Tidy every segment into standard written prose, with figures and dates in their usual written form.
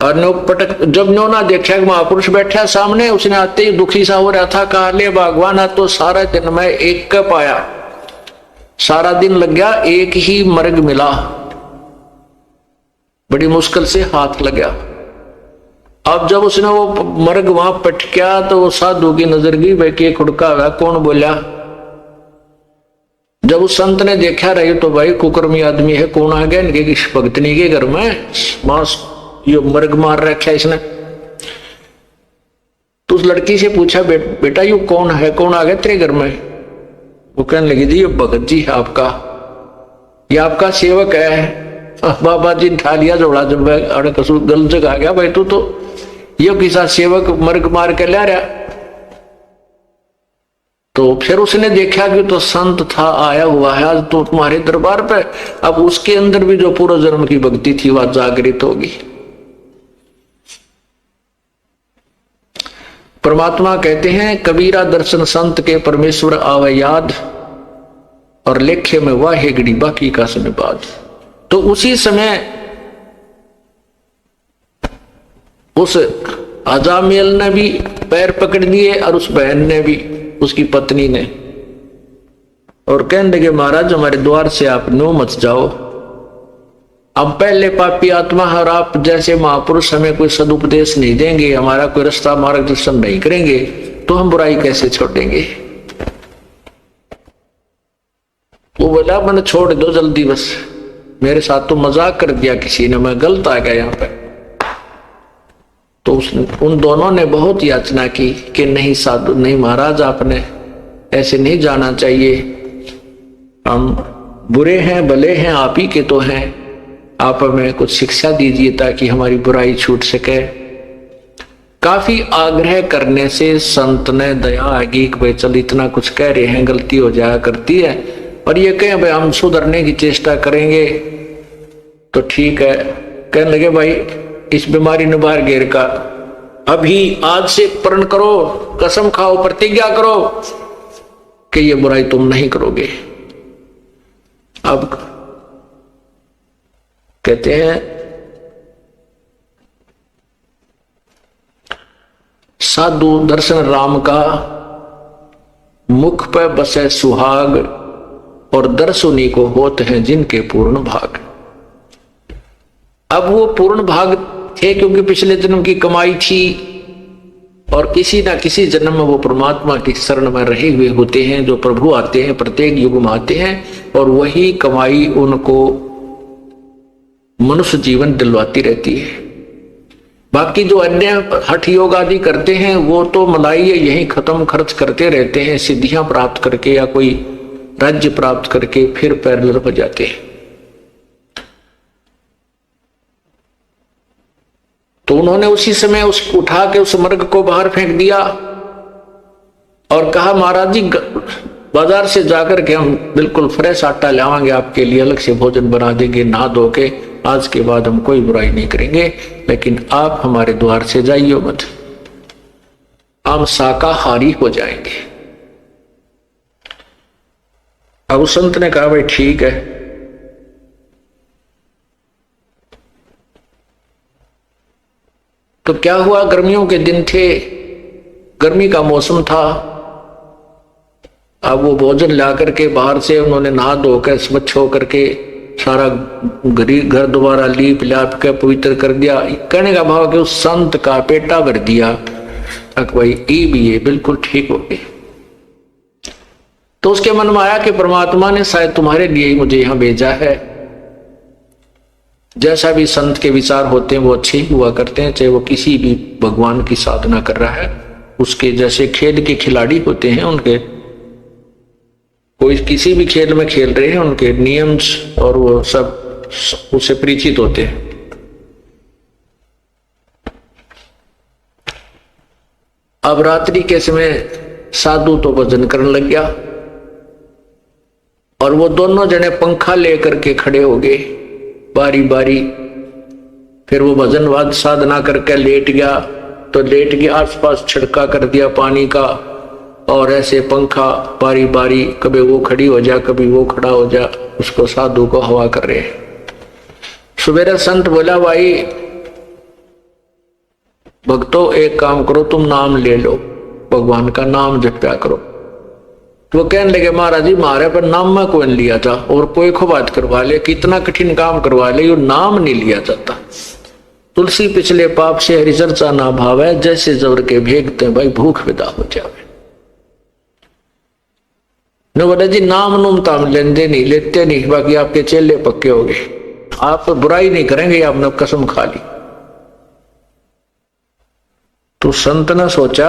और नो पटक जब नो ना देखा कि महापुरुष बैठा सामने, उसने आते ही दुखी सा हो रहा था, कहा ले भगवान तो सारा दिन मैं एक का पाया, सारा दिन लग गया, एक ही मर्ग मिला, बड़ी मुश्किल से हाथ लग गया। अब जब उसने वो मर्ग वहां पटका तो वो साधु की नजर गई, भाई के खुड़का हुआ कौन बोला। जब उस संत ने देखा रही तो भाई कुकर्मी आदमी है, कौन आ गया इनके भक्तनी के घर में, मांस ये मर्ग मार रखा इसने। तो उस लड़की से पूछा बेटा यू कौन है, कौन आ गया तेरे घर में। वो कहने लगी जी ये भगत जी है आपका, ये आपका सेवक है। बाबा जी उठा लिया जोड़ा, जब अड़े कसूर गलत जगह आ गया भाई तू तो ये किसा सेवक मर्ग मार के ला रहा। तो फिर उसने देखा कि तो संत था, आया हुआ है आज तो तुम्हारे दरबार पे। अब उसके अंदर भी जो पूर्व जन्म की भक्ति थी वह जागृत होगी। परमात्मा कहते हैं कबीरा दर्शन संत के परमेश्वर आवे याद, और लेखे में वाहे गड़ी बाकी का समय बाद। तो उसी समय उस अजामेल ने भी पैर पकड़ लिए और उस बहन ने भी, उसकी पत्नी ने, और कहने लगे महाराज हमारे द्वार से आप नो मत जाओ, अब पहले पापी आत्मा और आप जैसे महापुरुष हमें कोई सदुपदेश नहीं देंगे, हमारा कोई रास्ता मार्गदर्शन नहीं करेंगे तो हम बुराई कैसे छोड़ेंगे। वो बोला मैंने छोड़ दो जल्दी, बस मेरे साथ तो मजाक कर दिया किसी ने, मैं गलत आ गया यहाँ पे। तो उन दोनों ने बहुत याचना की कि नहीं साधु, नहीं महाराज आपने ऐसे नहीं जाना चाहिए, हम बुरे हैं भले हैं आप ही के तो हैं, आप हमें कुछ शिक्षा दीजिए ताकि हमारी बुराई छूट सके। काफी आग्रह करने से संत ने दया आगी कि भाई चल इतना कुछ कह रहे हैं, गलती हो जाया करती है, और ये कहें भाई हम सुधरने की चेष्टा करेंगे तो ठीक है। कहने लगे भाई इस बीमारी ने बाहर घेर का, अभी आज से प्रण करो, कसम खाओ, प्रतिज्ञा करो कि ये बुराई तुम नहीं करोगे। अब कहते हैं साधु दर्शन राम का, मुख पे बसे सुहाग, और दर्शुनी को होते हैं जिनके पूर्ण भाग। अब वो पूर्ण भाग थे क्योंकि पिछले जन्म की कमाई थी, और किसी ना किसी जन्म में वो परमात्मा की शरण में रहे हुए होते हैं। जो प्रभु आते हैं प्रत्येक युग में आते हैं, और वही कमाई उनको मनुष्य जीवन दिलवाती रहती है। बाकी जो अन्य हठ योग आदि करते हैं वो तो मलाई यही खत्म खर्च करते रहते हैं, सिद्धियां प्राप्त करके या कोई राज्य प्राप्त करके फिर पैरेलल हो जाते हैं। तो उन्होंने उसी समय उस उठा के उस मर्ग को बाहर फेंक दिया और कहा महाराज जी बाजार से जाकर के हम बिल्कुल फ्रेश आटा लावांगे आपके लिए, अलग से भोजन बना देंगे, नहा धो के, आज के बाद हम कोई बुराई नहीं करेंगे, लेकिन आप हमारे द्वार से जाइए मत, हम शाकाहारी हो जाएंगे। अब उस संत ने कहा भाई ठीक है। तो क्या हुआ, गर्मियों के दिन थे, गर्मी का मौसम था। अब वो भोजन ला करके बाहर से उन्होंने नहा धोकर स्वच्छ होकर के सारा घर दोबारा लीप लाप के पवित्र कर दिया। कहने का भाव कि उस संत का पेटा भर दिया, तक भाई ये भी ये बिल्कुल ठीक हो गए। तो उसके मन में आया कि परमात्मा ने शायद तुम्हारे लिए ही मुझे यहां भेजा है। जैसा भी संत के विचार होते हैं वो अच्छे ही हुआ करते हैं, चाहे वो किसी भी भगवान की साधना कर रहा है। उसके जैसे खेल के खिलाड़ी होते हैं, उनके कोई किसी भी खेल में खेल रहे हैं, उनके नियम और वो सब उससे परिचित होते हैं। अब रात्रि के समय साधु तो भजन करने लग गया और वो दोनों जने पंखा लेकर के खड़े हो गए बारी बारी। फिर वो भजनवाद साधना करके लेट गया, तो लेट के आसपास छिड़का कर दिया पानी का, और ऐसे पंखा बारी बारी कभी वो खड़ी हो जा कभी वो खड़ा हो जा, उसको साधु को हवा कर रहे। सवेरे संत बोला भाई भक्तों एक काम करो, तुम नाम ले लो, भगवान का नाम जपया करो। तो वो कहने लगे महाराज जी मारे पर नाम में कोई लिया था, और कोई को बात करवा ले, कितना कठिन काम करवा ले, यो नाम नहीं लिया जाता। तुलसी पिछले पाप से हरि चर्चा ना भावे, जैसे जबर के भेगते भाई भूख विदा हो जावे। न बोले जी नाम नूम ताम लेंदे नहीं, लेते नहीं, बाकी आपके चेले पक्के हो गए, आप बुराई नहीं करेंगे, आपने कसम खा ली। तो संत ने सोचा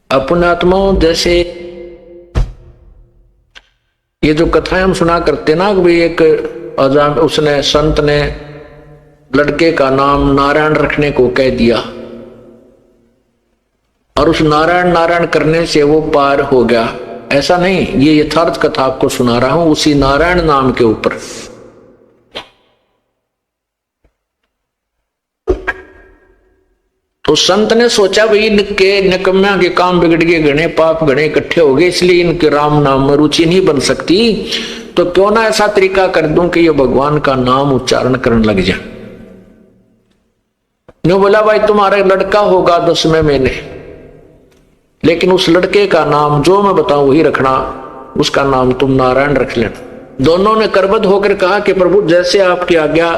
अपने आत्माओं, जैसे ये जो कथाएं हम सुना करते ना, कि एक अजाम उसने संत ने लड़के का नाम नारायण रखने को कह दिया, और उस नारायण नारायण करने से वो पार हो गया, ऐसा नहीं। ये यथार्थ कथा आपको सुना रहा हूं उसी नारायण नाम के ऊपर। तो संत ने सोचा भाई इनके निकम्या के काम बिगड़ गए, गणे पाप गणे इकट्ठे हो गए, इसलिए इनके राम नाम में रुचि नहीं बन सकती, तो क्यों ना ऐसा तरीका कर दूं कि ये भगवान का नाम उच्चारण करने लग जाए। न्यू बोला भाई तुम्हारा लड़का होगा 10वें महीने, लेकिन उस लड़के का नाम जो मैं बताऊं वही रखना, उसका नाम तुम नारायण रख लेना। दोनों ने करबद्ध होकर कहा कि प्रभु जैसे आपकी आज्ञा,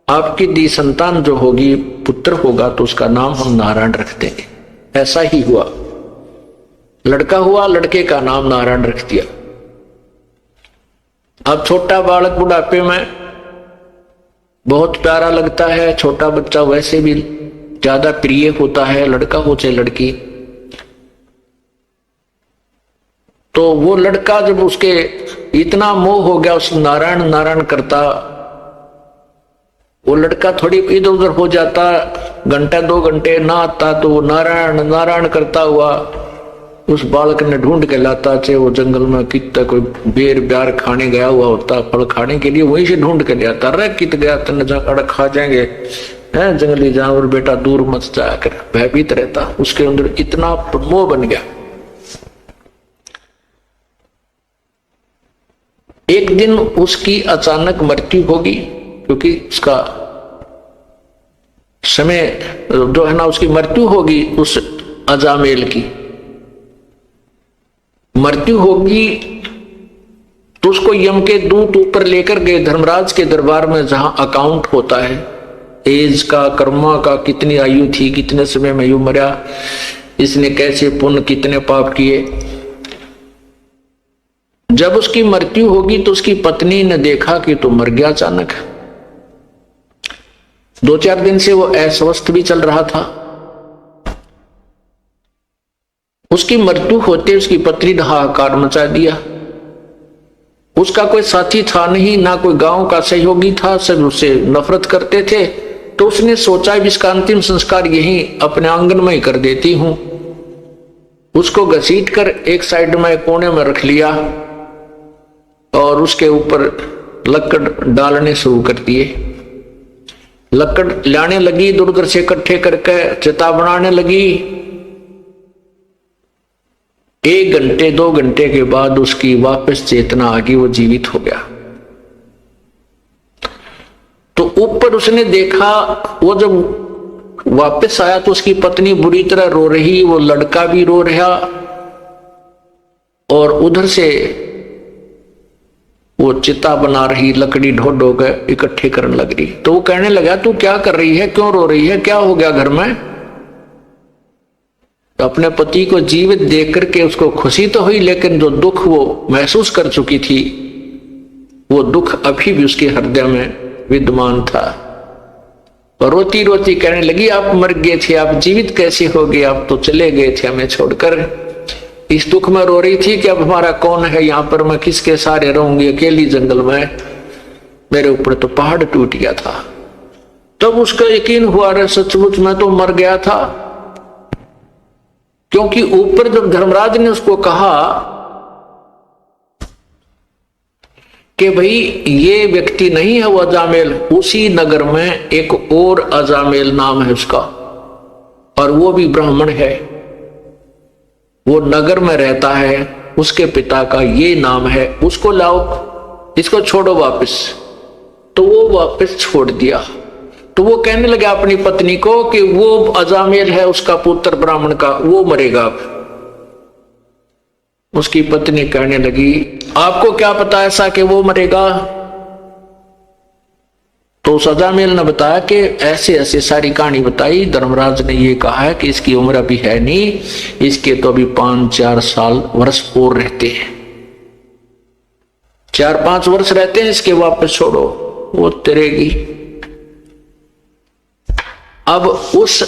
आपकी दी संतान जो होगी पुत्र होगा तो उसका नाम हम नारायण रख देंगे। ऐसा ही हुआ, लड़का हुआ, लड़के का नाम नारायण रख दिया। अब छोटा बालक बुढ़ापे में बहुत प्यारा लगता है, छोटा बच्चा वैसे भी ज्यादा प्रिय होता है, लड़का हो चाहे लड़की। तो वो लड़का जब उसके इतना मोह हो गया उस नारायण नारायण करता, वो लड़का थोड़ी इधर उधर हो जाता, घंटा 2 घंटे ना आता, तो वो नारायण नारायण करता हुआ उस बालक ने ढूंढ के लाता, चाहे वो जंगल में कितना कोई बेर ब्यार खाने गया हुआ होता, फल खाने के लिए वहीं से ढूंढ के ले आता। अरे कित गया तन जाकर खा जाएंगे, है जंगली जानवर, बेटा दूर मत जाकर, भयभीत रहता। उसके अंदर इतना मोह बन गया। एक दिन उसकी अचानक मृत्यु होगी, क्योंकि उसका समय जो है ना, उसकी मृत्यु होगी, उस अजामेल की मृत्यु होगी। तो उसको यम के दूत ऊपर लेकर गए धर्मराज के दरबार में, जहां अकाउंट होता है एज का, कर्मा का, कितनी आयु थी, कितने समय में यू मरा, इसने कैसे पुण्य कितने पाप किए। जब उसकी मृत्यु होगी तो उसकी पत्नी ने देखा कि तो मर गया अचानक। 2-4 दिन से वो अस्वस्थ भी चल रहा था। उसकी मृत्यु होते उसकी पत्नी ने हाहाकार मचा दिया। उसका कोई साथी था नहीं, ना कोई गांव का सहयोगी था, सब उससे नफरत करते थे। तो उसने सोचा इसका अंतिम संस्कार यहीं अपने आंगन में ही कर देती हूं। उसको घसीट कर एक साइड में कोने में रख लिया और उसके ऊपर लकड़ डालने शुरू कर दिए। लकड़ लाने लगी, इधर उधर से इकट्ठे करके चिता बनाने लगी। 1 घंटे 2 घंटे के बाद उसकी वापस चेतना आ गई, वो जीवित हो गया। तो ऊपर उसने देखा, वो जब वापस आया तो उसकी पत्नी बुरी तरह रो रही, वो लड़का भी रो रहा, और उधर से वो चिता बना रही, लकड़ी ढो ढो के इकट्ठे करने लग रही। तो वो कहने लगा तू क्या कर रही है, क्यों रो रही है, क्या हो गया घर में। तो अपने पति को जीवित देख करके उसको खुशी तो हुई, लेकिन जो दुख वो महसूस कर चुकी थी, वो दुख अभी भी उसके हृदय में विद्यमान था। और रोती रोती कहने लगी आप मर गए थे, आप जीवित कैसे हो गए, आप तो चले गए थे हमें छोड़कर। इस दुख में रो रही थी कि अब हमारा कौन है यहाँ पर, मैं किसके सारे रहूंगी अकेली जंगल में, मेरे ऊपर तो पहाड़ टूट गया था। तब उसका यकीन हुआ रे सचमुच मैं तो मर गया था। क्योंकि ऊपर जब धर्मराज ने उसको कहा कि भाई ये व्यक्ति नहीं है वो अजामेल, उसी नगर में एक और अजामेल नाम है उसका, और वो भी ब्राह्मण है, वो नगर में रहता है, उसके पिता का ये नाम है, उसको लाओ, इसको छोड़ो वापस। तो वो वापस छोड़ दिया। तो वो कहने लगा अपनी पत्नी को कि वो अजामेल है उसका पुत्र ब्राह्मण का, वो मरेगा अब। उसकी पत्नी कहने लगी आपको क्या पता ऐसा कि वो मरेगा? तो अजामेल ने बताया कि ऐसे ऐसे सारी कहानी बताई। धर्मराज ने ये कहा है कि इसकी उम्र अभी है नहीं, इसके तो अभी 5-4 साल वर्ष और रहते हैं, 4-5 वर्ष रहते हैं, इसके वापस छोड़ो, वो तरेगी। अब उस